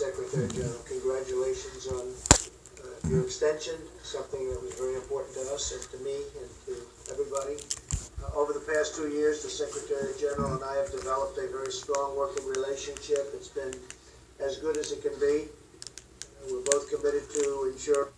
Secretary General. Congratulations on your extension, something that was very important to us and to me and to everybody. Over the past 2 years, the Secretary General and I have developed a very strong working relationship. It's been as good as it can be. We're both committed to ensure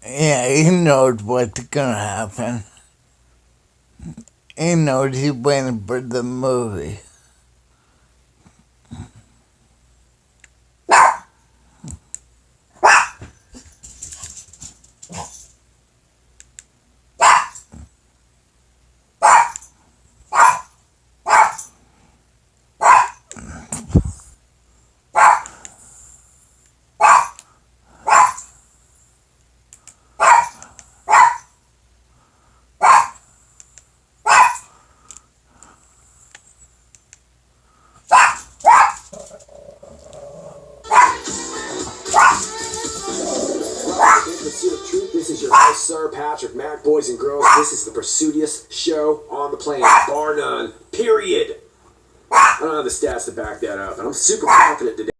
Yeah, he knows what's gonna happen. He knows he's waiting for the movie. Pursuit of Truth. This is your host, Sir Patrick Mac, boys and girls. This is the pursuitiest show on the planet, bar none. Period. I don't have the stats to back that up, and I'm super confident today.